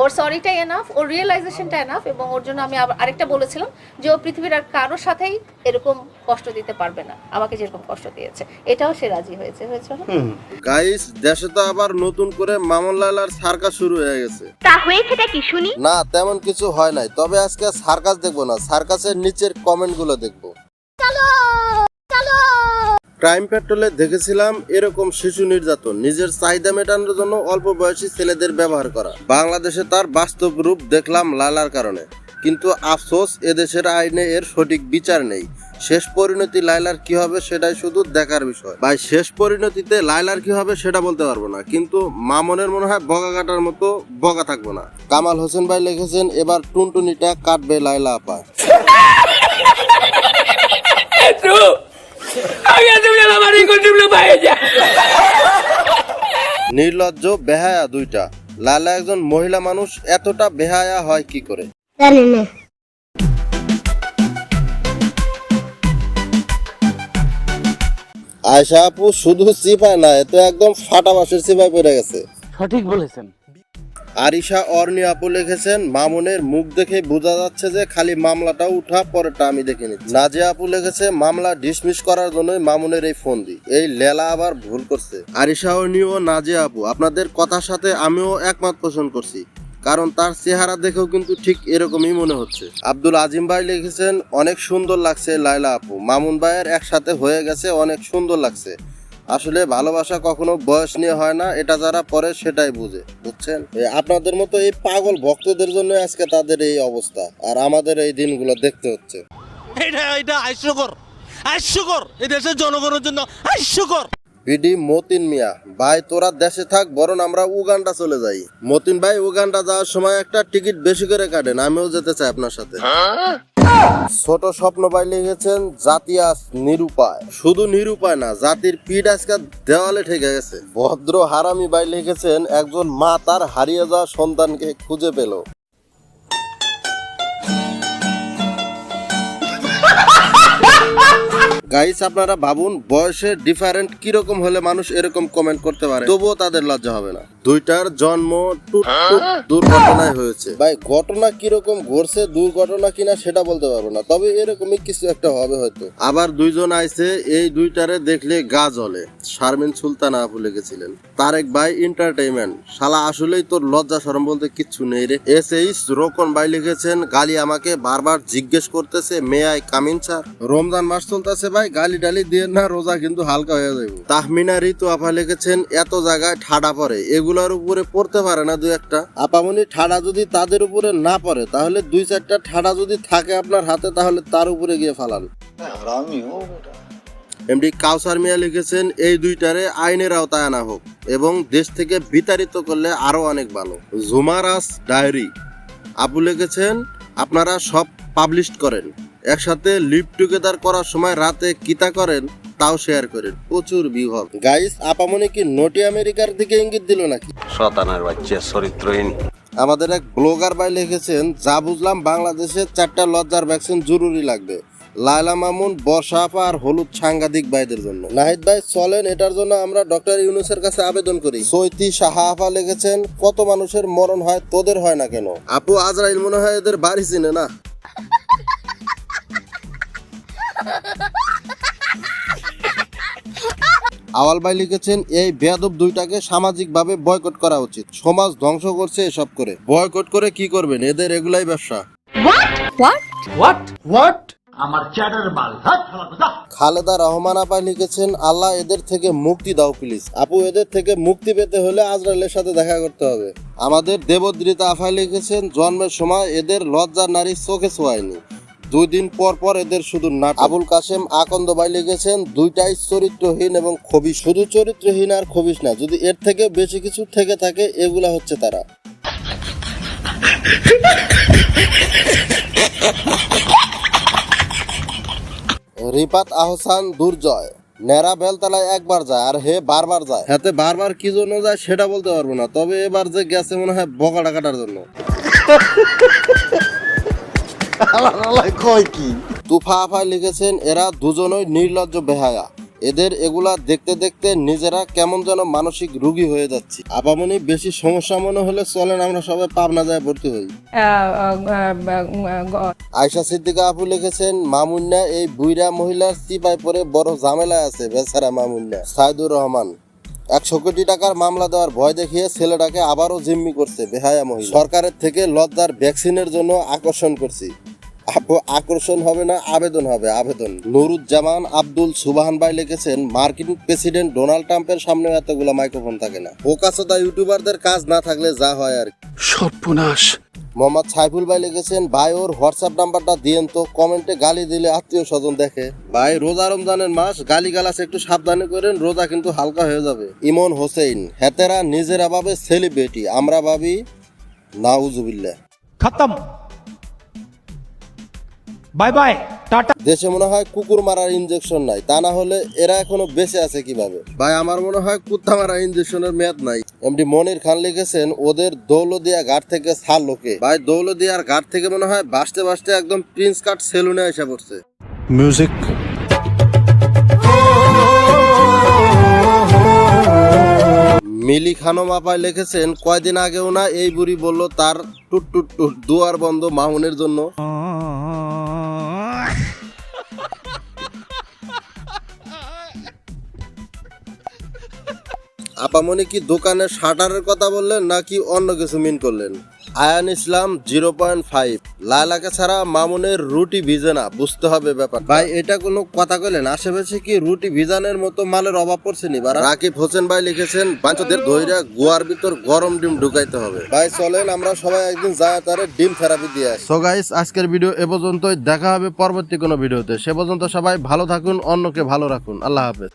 ওর সরিটা enough, ওর রিয়েলাইজেশনটা enough, এবং ওর জন্য আমি আবার আরেকটা বলেছিলাম যে ও পৃথিবীর আর কারোর সাথেই এরকম কষ্ট দিতে পারবে না আমাকে যেরকম কষ্ট দিয়েছে। এটাও সে রাজি হয়েছে না? গাইস, দেশে তো আবার নতুন করে মামুন লায়লার সার্কাস শুরু হয়ে গেছে। তা হয়েছেটা কি শুনি? না, তেমন কিছু হয় নাই, তবে আজকে সার্কাস দেখবো না, সার্কাসের নিচের কমেন্ট গুলো দেখবো। ক্রাইম পেট্রোলে দেখেছিলাম এরকম শিশু নির্যাতন নিজের চাহিদা মেটানোর জন্য অল্প বয়সী ছেলেদের ব্যবহার করা। বাংলাদেশে তার বাস্তব রূপ দেখলাম লালার কারণে, কিন্তু আফসোস এদেশের আইনে এর সঠিক বিচার নেই। শেষ পরিণতি লাইলার কি হবে সেটাই শুধু দেখার বিষয়। ভাই, শেষ পরিণতিতে লাইলার কি হবে সেটা বলতে পারবো না, কিন্তু মামনের মনে হয় বগা কাটার মতো বগা থাকবো না। কামাল হোসেন ভাই লিখেছেন, এবার টুনটুনিটা কাটবে লাইলা আপা। নির্লজ্জ বেহায়া দুইটা। লালা একজন মহিলা মানুষ, এতটা বেহায়া হয় কি করে? জানি না। আয়শা আপু শুধু সিপাই না, এত একদম ফাটা বাসের সিপাই পড়ে গেছে। সঠিক বলেছেন। আরিশা অর্নি আপু লিখেছেন, মামুনের মুখ দেখে বোঝা যাচ্ছে যে খালি মামলাটা উঠা, পরেরটা আমি দেখে নিচ্ছি। নাজিয়া আপু লিখেছে, মামলা ডিসমিস করার জন্যই মামুনের এই ফোন দি, এই লেলা আবার ভুল করছে। আরিশা অর্নি ও নাজিয়া আপু, আপনাদের কথার সাথে আমিও একমত পোষণ করছি, কারণ তার চেহারা দেখেও কিন্তু ঠিক এরকমই মনে হচ্ছে। আব্দুল আজিম ভাই লিখেছেন, অনেক সুন্দর লাগছে লাইলা আপু, মামুন ভাইয়ের একসাথে হয়ে গেছে, অনেক সুন্দর লাগছে। আসলে ভালোবাসা কখনো বয়স নিয়ে হয় না, এটা যারা পরে সেটাই বুঝে, বুঝছেন? আপনাদের মতো এই পাগল ভক্তদের জন্য আজকে তাদের এই অবস্থা, আর আমাদের এই দিনগুলো দেখতে হচ্ছে। এটা হাস্যকর এই দেশের জনগণের জন্য হাস্যকর। বিডি মতিন মিয়া ভাই, তোরা দেশে থাক, বরং আমরা উগান্ডা চলে যাই। মতিন ভাই, উগান্ডা যাওয়ার সময় একটা টিকিট বেশি করে কাটেন, আমিও যেতে চাই আপনার সাথে। ছোট স্বপ্ন ভাই লিখেছেন, জাতি আজ নিরুপায়। শুধু নিরুপায় না, জাতির পিঠ আজকে দেওয়ালে ঠেকে গেছে। ভদ্র হারামি ভাই লিখেছেন, একজন মা তার হারিয়ে যাওয়া সন্তানকে খুঁজে পেল। গাইস, আপনারা ভাবুন বয়সের ডিফারেন্ট কিরকম হলে মানুষ এরকম কমেন্ট করতে পারে, তবুও তাদের লজ্জা হবে না। দুইটার জন্ম দুর্ঘটনায় হয়েছে। ভাই, ঘটনা কিরকম ঘটছে, দুর্ঘটনা কিনা সেটা বলতে পারবো না, তবে এরকমই কিছু একটা হবে হয়তো। আবার দুইজন আইছে, এই দুইটারে দেখলে গা জ্বলে। শারমিন সুলতানা আপু লিখেছিলেন, তারেক ভাই এন্টারটেইনমেন্ট, শালা আসলেই তোর লজ্জা শরম বলতে কিচ্ছু নেই রে। এসএইচ রোকন ভাই লিখেছেন, গালি আমাকে বারবার জিজ্ঞেস করতেছে, may I come in sir? Ramzan মাস চলতেছে ভাই, গালি ডালি দিয়ে না, রোজা কিন্তু হালকা হয়ে যাবে। তাহমিনা ঋতু আপা লিখেছেন, এত জায়গায় ঠাডা পড়ে, এগুলোর উপরে পড়তে পারে না দু একটা? আপামনি, ঠাডা যদি তাদের উপরে না পড়ে, তাহলে দুই চারটা ঠাডা যদি থাকে আপনার হাতে, তাহলে তার উপরে গিয়ে ফালান। এমডি কাউসার মিয়া লিখেছেন, এই দুইটারে আইনের আওতায় আনা হোক এবং দেশ থেকে বিতাড়িত করলে আরো অনেক ভালো। জুমারাস ডায়েরি আপু লিখেছেন, আপনারা সব পাবলিশ করেন, একসাথে লিভ টুগেদার করার সময় রাতে কিতা করেন তাও শেয়ার করেন, প্রচুর ভিউ হবে। গাইস, আপামনি কি নটি আমেরিকার দিকে ইঙ্গিত দিল নাকি? শতানার বাচ্চা চরিত্রহীন। আমাদের এক ব্লগার ভাই লিখেছেন, যা বুঝলাম বাংলাদেশে 4টা লজ্জার ভ্যাকসিন জরুরি লাগবে, লায়লা মামুন, বর্ষা আপা আর হলুদ সাংঘাতিক ভাইদের জন্য। নাহিদ ভাই চলেন, এটার জন্য আমরা ডক্টর ইউনূসের কাছে আবেদন করি। সৈতি সাহা আপা লিখেছেন, কত মানুষের মরণ হয়, তোদের হয় না কেন? আপু, আজরাইল মনে হয় এদের বাড়ি চিনে না। আওয়াল ভাই লিখেছেন, এই বেয়াদব দুইটাকে সামাজিক ভাবে বয়কট করা উচিত, সমাজ ধ্বংস করছে এসব করে। বয়কট করে কি করবেন, এদের এগুলাই ব্যবসা। খালেদা রহমান আপা লিখেছেন, আল্লাহ এদের থেকে মুক্তি দাও প্লিজ। আপু, এদের থেকে মুক্তি পেতে হলে আজরাইলের সাথে দেখা করতে হবে। আমাদের দেবদ্রিতা আফা লিখেছেন, জন্মের সময় এদের লজ্জার নারী চোখে ছোঁয়ায়নি, 2 দিন পর পর এদের শুধু নাট। আবুল কাসেম আকন্দ ভাই লিখেছেন, দুইটাই চরিত্রহীন এবং খবিশ। শুধু চরিত্রহীন আর খবিশ না, যদি এর থেকে বেশি কিছু থেকে থাকে, এগুলা হচ্ছে তারা। রিপাত আহসান দুর্জয়, নেরা বেলতলায় একবার যায় আর হে বারবার যায়। হাতে বারবার কি জন্য যায় সেটা বলতে পারবো না, তবে এবার যে গেছে মনে হয় বকাটা কাটার জন্য। তুফা আফা লিখেছেন, এরা দুজনই নির্লজ্জ বেহায়া, এদের এগুলা দেখতে দেখতে নিজেরা কেমন যেন মানসিক রোগী হয়ে যাচ্ছে। আপামনি বেশি সমস্যা মনে হলে চলেন আমরা সবাই পাবনা যায় ভর্তি হই। আয়শা সিদ্দিকা আপু লিখেছেন, মামুন্না এই বুইরা মহিলার চিপায় পরে বড় ঝামেলায় আছে বেচারা মামুন্না। সাইদুর রহমান, 100 কোটি টাকার মামলা দেওয়ার ভয় দেখিয়ে ছেলেটাকে আবারও জিম্মি করছে বেহায়া মহিলা। সরকারের থেকে লজ্জার ভ্যাকসিনের জন্য আকর্ষণ করছি। আপু আকর্ষণ হবে না, আবেদন হবে, আবেদন। নুরুজ্জামান আব্দুল সুবহান ভাই লিখেছেন, মার্কিন প্রেসিডেন্ট ডোনাল্ড ট্রাম্পের সামনে এতগুলা মাইক্রোফোন থাকে না। বোকাচোদা ইউটিউবারদের কাজ না থাকলে যা হয় আর কি। সর্বনাশ। মোহাম্মদ সাইফুল ভাই লিখেছেন, ভাই ওর হোয়াটসঅ্যাপ নাম্বারটা দিয়েন তো, কমেন্টে গালি দিলে আত্মীয় স্বজন দেখে। ভাই রোজা রমজানের মাস, গালি গালাস একটু সাবধানে করেন, রোজা কিন্তু হালকা হয়ে যাবে। ইমন হোসেন, হেতেরা নিজেরা ভাবে সেলিব্রিটি, আমরা ভাবি নাউজুবিল্লাহ। खत्म बाय बाय टाटा। দেশে মনে হয় কুকুর মারার ইনজেকশন নাই, তা না হলে এরা এখনো বেঁচে আছে কিভাবে? ভাই আমার মনে হয় কুত্তা মারা ইনজেকশনের মেয়াদ নাই। এমডি মনির খান লিখেছেন, ওদের দৌলদিয়া ঘাট থেকে ছাড় লোকে। ভাই দৌলদিয়ার ঘাট থেকে মনে হয় বাসতে বাসতে একদম প্রিন্স কাট সেলুনে এসে পড়ছে। মিউজিক। মিলি খানম আপায় লিখেছেন, কয়দিন আগেও না এই বুড়ি বলল তার টুট টুট টুট দুয়ার বন্ধ মামুনের জন্য। আপামনি কি দোকানের শাটারের কথা বললেন নাকি অন্য কিছু মিন করলেন? আয়ান ইসলাম 0.5, লায়লাকে ছাড়া মামুনের রুটি ভিজে না, বুঝতে হবে ব্যাপার। ভাই এটা কোনো কথা কইলেন? আশেপাশে কি রুটি ভিজানের মতো মালের অভাব পড়ছে নি? রাকিব হোসেন ভাই লিখেছেন, বাচ্চাদের ধইরা গুয়ার ভিতর গরম ডিম ঢুকাইতে হবে। ভাই চলেন আমরা সবাই একদিন যায় তারে ডিম থেরাপি দিয়ে আসি। সো গাইস, আজকের ভিডিও এ পর্যন্তই, দেখা হবে পরবর্তী কোনো ভিডিওতে। সে পর্যন্ত সবাই ভালো থাকুন, অন্যকে ভালো রাখুন। আল্লাহ হাফেজ।